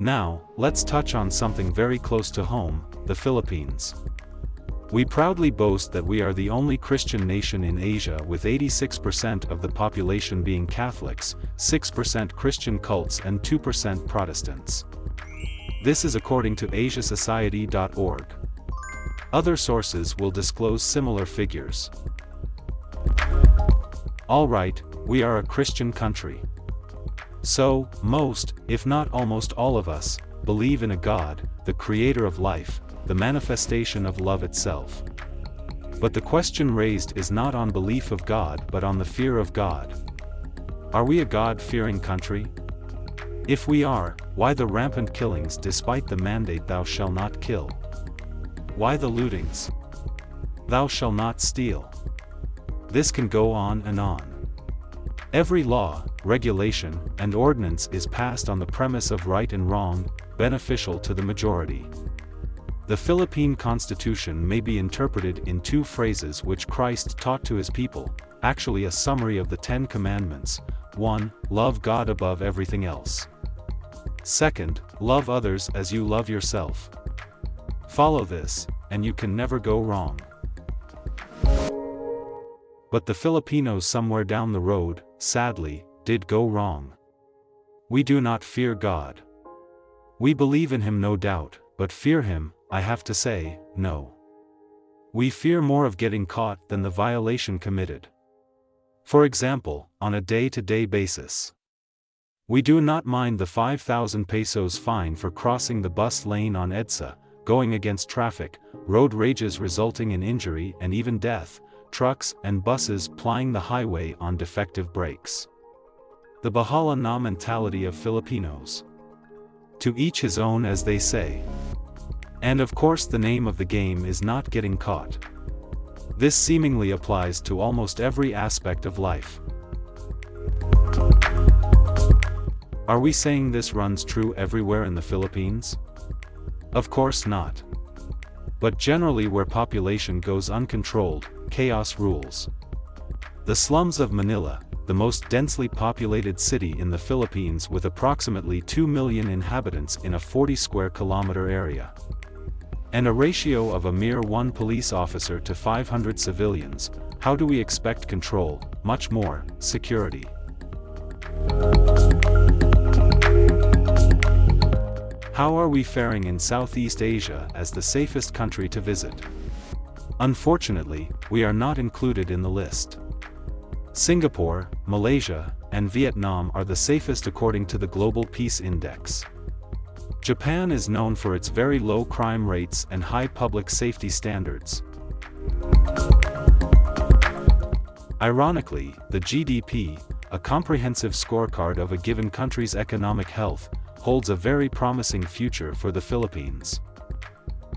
Now, let's touch on something very close to home, the Philippines. We proudly boast that we are the only Christian nation in Asia, with 86% of the population being Catholics, 6% Christian cults and 2% Protestants. This is according to asiasociety.org. Other sources will disclose similar figures. Alright, we are a Christian country. So, most, if not almost all of us, believe in a God, the creator of life, the manifestation of love itself. But the question raised is not on belief of God but on the fear of God. Are we a God-fearing country? If we are, why the rampant killings despite the mandate "Thou shalt not kill"? Why the lootings? "Thou shalt not steal"? This can go on and on. Every law, regulation, and ordinance is passed on the premise of right and wrong, beneficial to the majority. The Philippine Constitution may be interpreted in two phrases which Christ taught to his people, actually a summary of the 10 Commandments. 1. Love God above everything else. 2. Love others as you love yourself. Follow this, and you can never go wrong. But the Filipinos somewhere down the road, sadly, did go wrong. We do not fear God. We believe in him, no doubt, but fear him, I have to say, no. We fear more of getting caught than the violation committed. For example, on a day-to-day basis. We do not mind the 5,000 pesos fine for crossing the bus lane on EDSA, going against traffic, road rages resulting in injury and even death, trucks and buses plying the highway on defective brakes. The bahala na mentality of Filipinos. To each his own, as they say. And of course the name of the game is not getting caught. This seemingly applies to almost every aspect of life. Are we saying this runs true everywhere in the Philippines? Of course not. But generally where population goes uncontrolled, chaos rules. The slums of Manila, the most densely populated city in the Philippines with approximately 2 million inhabitants in a 40 square kilometer area. And a ratio of a mere 1 police officer to 500 civilians, how do we expect control, much more, security? How are we faring in Southeast Asia as the safest country to visit? Unfortunately, we are not included in the list. Singapore, Malaysia, and Vietnam are the safest according to the Global Peace Index. Japan is known for its very low crime rates and high public safety standards. Ironically, the GDP, a comprehensive scorecard of a given country's economic health, holds a very promising future for the Philippines.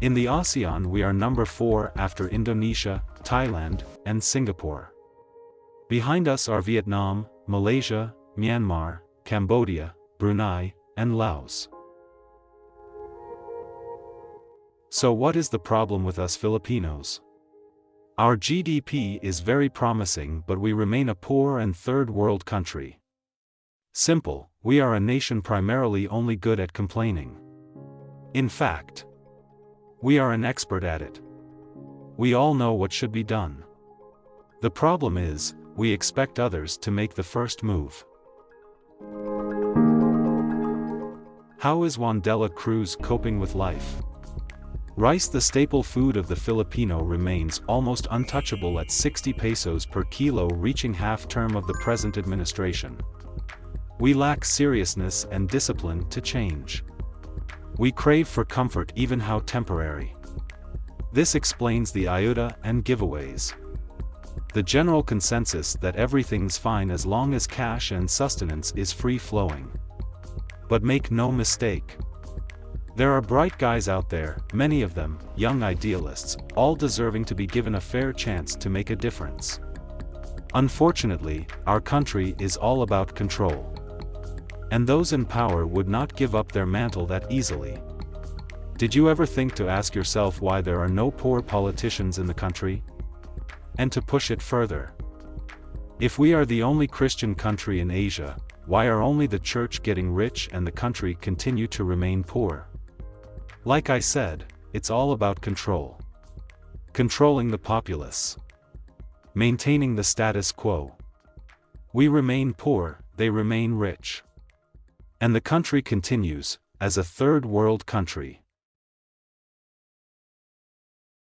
In the ASEAN we are number 4 after Indonesia, Thailand, and Singapore. Behind us are Vietnam, Malaysia, Myanmar, Cambodia, Brunei, and Laos. So what is the problem with us Filipinos? Our GDP is very promising, but we remain a poor and third world country. Simple, we are a nation primarily only good at complaining. In fact, we are an expert at it. We all know what should be done. The problem is, we expect others to make the first move. How is Juan de la Cruz coping with life? Rice, the staple food of the Filipino, remains almost untouchable at 60 pesos per kilo, reaching half-term of the present administration. We lack seriousness and discipline to change. We crave for comfort, even how temporary. This explains the ayuda and giveaways. The general consensus that everything's fine as long as cash and sustenance is free-flowing. But make no mistake. There are bright guys out there, many of them, young idealists, all deserving to be given a fair chance to make a difference. Unfortunately, our country is all about control. And those in power would not give up their mantle that easily. Did you ever think to ask yourself why there are no poor politicians in the country? And to push it further, if we are the only Christian country in Asia, why are only the church getting rich and the country continue to remain poor? Like I said, it's all about control. Controlling the populace. Maintaining the status quo. We remain poor, they remain rich. And the country continues, as a third world country.